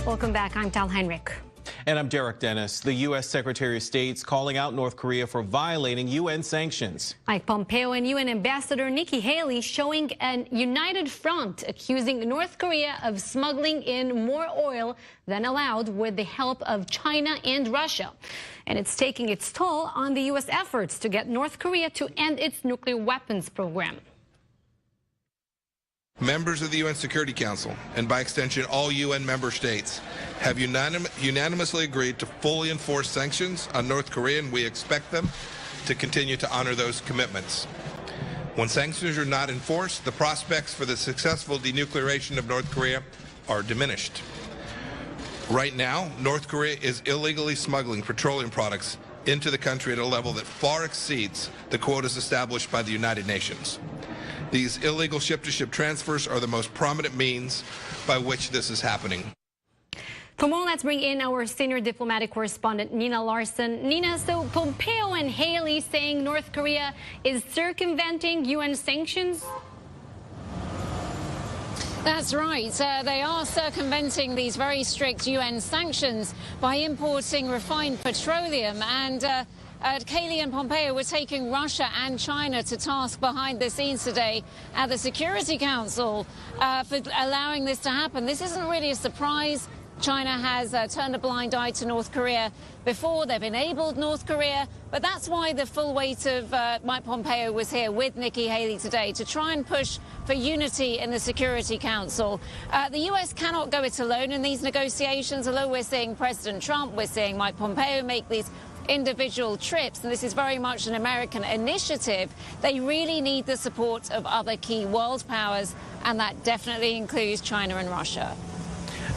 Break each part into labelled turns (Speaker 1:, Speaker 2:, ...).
Speaker 1: Welcome back. I'm Tal Heinrich.
Speaker 2: And I'm Derek Dennis. The U.S. Secretary of State's calling out North Korea for violating UN sanctions.
Speaker 1: Mike Pompeo and UN Ambassador Nikki Haley showing an united front, accusing North Korea of smuggling in more oil than allowed with the help of China and Russia. And it's taking its toll on the U.S. efforts to get North Korea to end its nuclear weapons program.
Speaker 3: Members of the UN Security Council, and by extension all UN member states, have unanimously agreed to fully enforce sanctions on North Korea, and we expect them to continue to honor those commitments. When sanctions are not enforced, the prospects for the successful denuclearization of North Korea are diminished. Right now, North Korea is illegally smuggling petroleum products into the country at a level that far exceeds the quotas established by the United Nations. These illegal ship-to-ship transfers are the most prominent means by which this is happening.
Speaker 1: For more, let's bring in our senior diplomatic correspondent, Nina Larson. Nina, so Pompeo and Haley saying North Korea is circumventing UN sanctions?
Speaker 4: That's right. They are circumventing these very strict UN sanctions by importing refined petroleum. And Haley and Pompeo were taking Russia and China to task behind the scenes today at the Security Council for allowing this to happen. This isn't really a surprise. China has turned a blind eye to North Korea before. They've enabled North Korea. But that's why the full weight of Mike Pompeo was here with Nikki Haley today to try and push for unity in the Security Council. The U.S. cannot go it alone in these negotiations. Although we're seeing President Trump, we're seeing Mike Pompeo make these individual trips, and this is very much an American initiative. They really need the support of other key world powers, and that definitely includes China and Russia.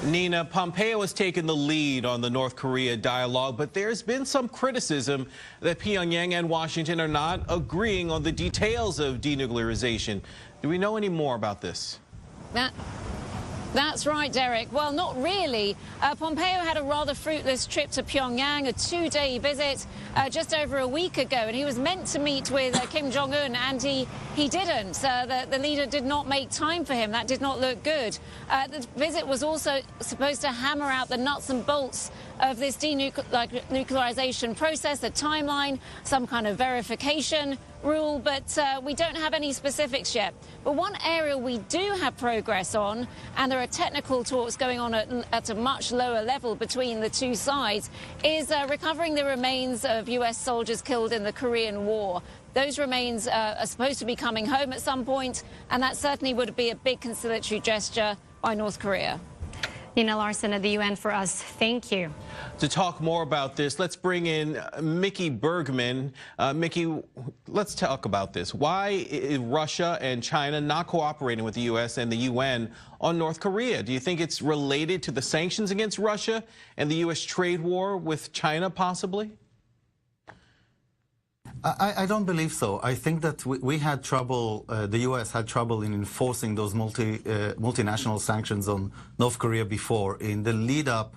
Speaker 2: Nina, Pompeo has taken the lead on the North Korea dialogue, but there's been some criticism that Pyongyang and Washington are not agreeing on the details of denuclearization. Do we know any more about this?
Speaker 4: That's right, Derek. Well, not really. Pompeo had a rather fruitless trip to Pyongyang, a two-day visit just over a week ago, and he was meant to meet with Kim Jong-un, and he didn't. The leader did not make time for him. That did not look good. The visit was also supposed to hammer out the nuts and bolts of this denuclearization process, the timeline, some kind of verification rule, but we don't have any specifics yet. But one area we do have progress on, and there are technical talks going on at a much lower level between the two sides, is recovering the remains of U.S. soldiers killed in the Korean War. Those remains are supposed to be coming home at some point, and that certainly would be a big conciliatory gesture by North Korea.
Speaker 1: Nina Larson at the UN for us. Thank you.
Speaker 2: To talk more about this, let's bring in Mickey Bergman. Mickey, let's talk about this. Why is Russia and China not cooperating with the U.S. and the UN on North Korea? Do you think it's related to the sanctions against Russia and the U.S. trade war with China, possibly?
Speaker 5: I don't believe so. I think that we had trouble, the U.S. had trouble in enforcing those multinational sanctions on North Korea before. In the lead-up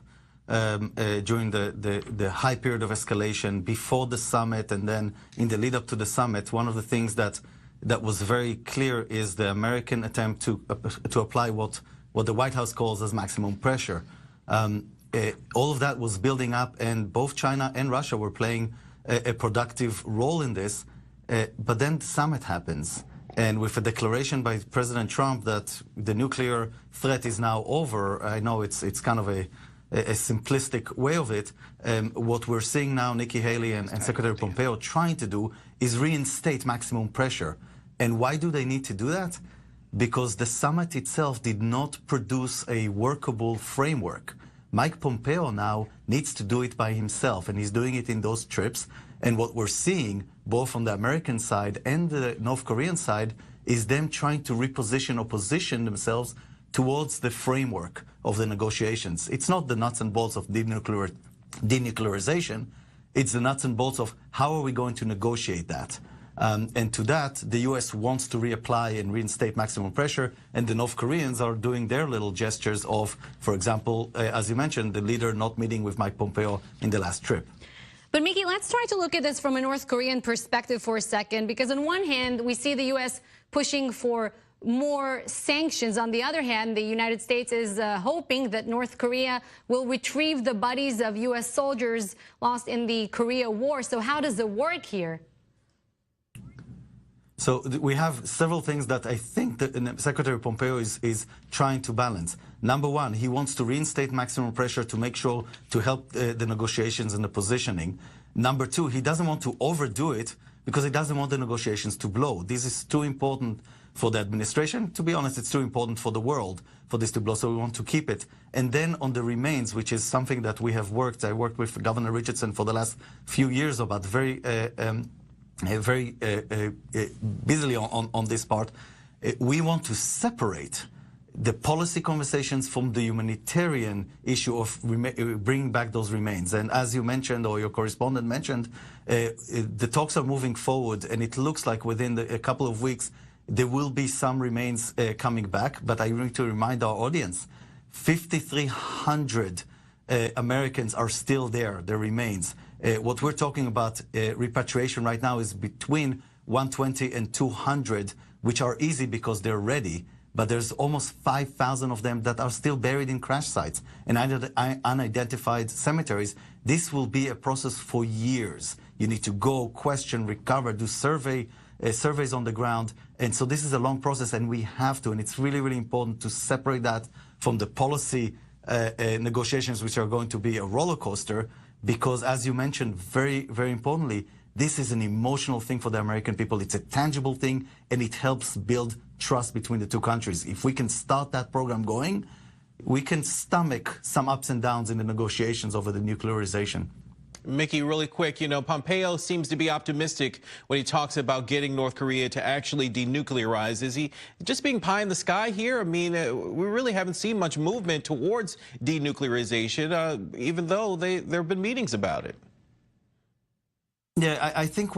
Speaker 5: during the high period of escalation before the summit, and then in the lead-up to the summit, one of the things that was very clear is the American attempt to apply what the White House calls as maximum pressure. All of that was building up, and both China and Russia were playing a productive role in this, but then the summit happens, and with a declaration by President Trump that the nuclear threat is now over. I know it's kind of a simplistic way of it. What we're seeing now, Nikki Haley and Secretary Pompeo trying to do is reinstate maximum pressure. And why do they need to do that? Because the summit itself did not produce a workable framework. Mike Pompeo now needs to do it by himself, and he's doing it in those trips. And what we're seeing, both on the American side and the North Korean side, is them trying to reposition or position themselves towards the framework of the negotiations. It's not the nuts and bolts of denuclearization. It's the nuts and bolts of how are we going to negotiate that. And to that, the U.S. wants to reapply and reinstate maximum pressure, and the North Koreans are doing their little gestures of, for example, as you mentioned, the leader not meeting with Mike Pompeo in the last trip.
Speaker 1: But Mickey, let's try to look at this from a North Korean perspective for a second, because on one hand, we see the U.S. pushing for more sanctions. On the other hand, the United States is hoping that North Korea will retrieve the bodies of U.S. soldiers lost in the Korea War. So how does it work here?
Speaker 5: So we have several things that I think that Secretary Pompeo is trying to balance. Number one, he wants to reinstate maximum pressure to make sure to help the negotiations and the positioning. Number two, he doesn't want to overdo it because he doesn't want the negotiations to blow. This is too important for the administration. To be honest, it's too important for the world for this to blow, so we want to keep it. And then on the remains, which is something that I worked with Governor Richardson for the last few years about very busily on this part. We want to separate the policy conversations from the humanitarian issue of bringing back those remains. And as you mentioned, or your correspondent mentioned, the talks are moving forward, and it looks like within a couple of weeks there will be some remains coming back. But I need to remind our audience, 5,300 Americans are still there, their remains. What we're talking about repatriation right now is between 120 and 200, which are easy because they're ready. But there's almost 5,000 of them that are still buried in crash sites and unidentified cemeteries. This will be a process for years. You need to go, question, recover, do surveys on the ground. And so this is a long process, and we have to. And it's really, really important to separate that from the policy negotiations, which are going to be a roller coaster. Because, as you mentioned, very, very importantly, this is an emotional thing for the American people. It's a tangible thing, and it helps build trust between the two countries. If we can start that program going, we can stomach some ups and downs in the negotiations over the nuclearization.
Speaker 2: Mickey, really quick, you know, Pompeo seems to be optimistic when he talks about getting North Korea to actually denuclearize. Is he just being pie in the sky here? I mean, we really haven't seen much movement towards denuclearization, even though there have been meetings about it.
Speaker 5: Yeah, I think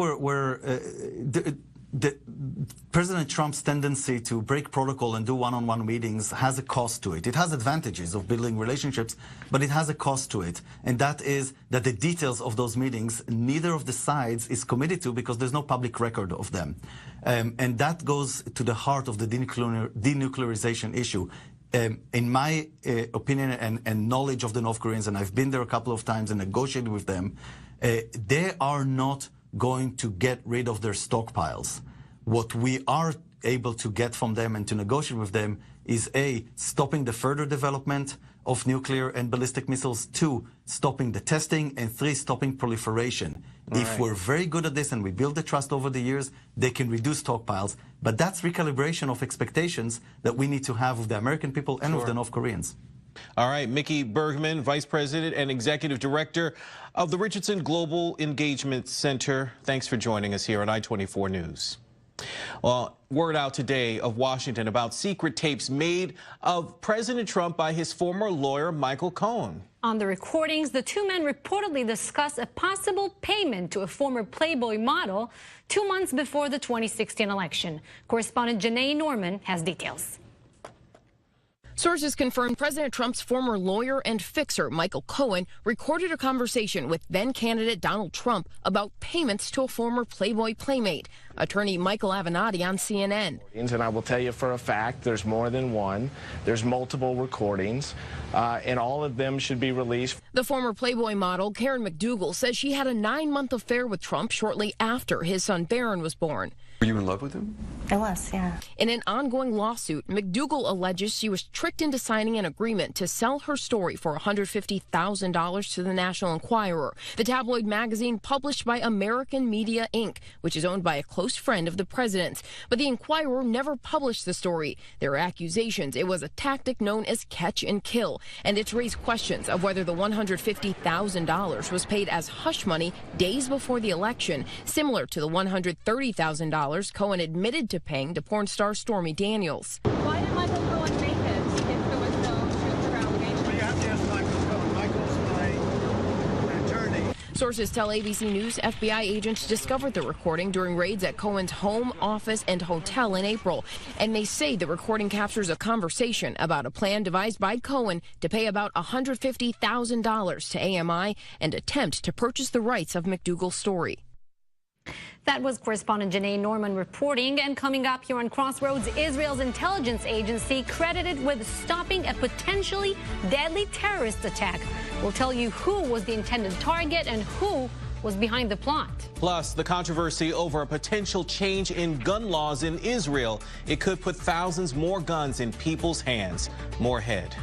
Speaker 5: President Trump's tendency to break protocol and do one-on-one meetings has a cost to it. It has advantages of building relationships, but it has a cost to it. And that is that the details of those meetings, neither of the sides is committed to because there's no public record of them. And that goes to the heart of the denuclearization issue. In my opinion and knowledge of the North Koreans, and I've been there a couple of times and negotiated with them, they are not going to get rid of their stockpiles. What we are able to get from them and to negotiate with them is A, stopping the further development of nuclear and ballistic missiles, 2, stopping the testing, and 3, stopping proliferation. If we're very good at this and we build the trust over the years, they can reduce stockpiles. But that's recalibration of expectations that we need to have with the American people and with the North Koreans.
Speaker 2: All right, Mickey Bergman, Vice President and Executive Director of the Richardson Global Engagement Center. Thanks for joining us here on I-24 News. Well, word out today of Washington about secret tapes made of President Trump by his former lawyer, Michael Cohen.
Speaker 1: On the recordings, the two men reportedly discuss a possible payment to a former Playboy model 2 months before the 2016 election. Correspondent Janae Norman has details.
Speaker 6: Sources confirm President Trump's former lawyer and fixer, Michael Cohen, recorded a conversation with then-candidate Donald Trump about payments to a former Playboy playmate. Attorney Michael Avenatti on CNN.
Speaker 7: And I will tell you for a fact, there's more than one. There's multiple recordings, and all of them should be released.
Speaker 6: The former Playboy model, Karen McDougal, says she had a 9-month affair with Trump shortly after his son Barron was born.
Speaker 8: Were you in love with him?
Speaker 9: I was, yeah.
Speaker 6: In an ongoing lawsuit, McDougal alleges she was tricked into signing an agreement to sell her story for $150,000 to the National Enquirer, the tabloid magazine published by American Media, Inc., which is owned by a close friend of the president's. But the Enquirer never published the story. There are accusations it was a tactic known as catch and kill, and it's raised questions of whether the $150,000 was paid as hush money days before the election, similar to the $130,000 Cohen admitted to paying to porn star Stormy Daniels.
Speaker 10: Why did Michael Cohen make it if there was no truth or allegation? You have to ask Michael Cohen. Michael's my attorney.
Speaker 6: Sources tell ABC News FBI agents discovered the recording during raids at Cohen's home, office, and hotel in April. And they say the recording captures a conversation about a plan devised by Cohen to pay about $150,000 to AMI and attempt to purchase the rights of McDougal's story.
Speaker 1: That was correspondent Janae Norman reporting. And coming up here on Crossroads, Israel's intelligence agency credited with stopping a potentially deadly terrorist attack. We'll tell you who was the intended target and who was behind the plot.
Speaker 2: Plus, the controversy over a potential change in gun laws in Israel. It could put thousands more guns in people's hands. More ahead.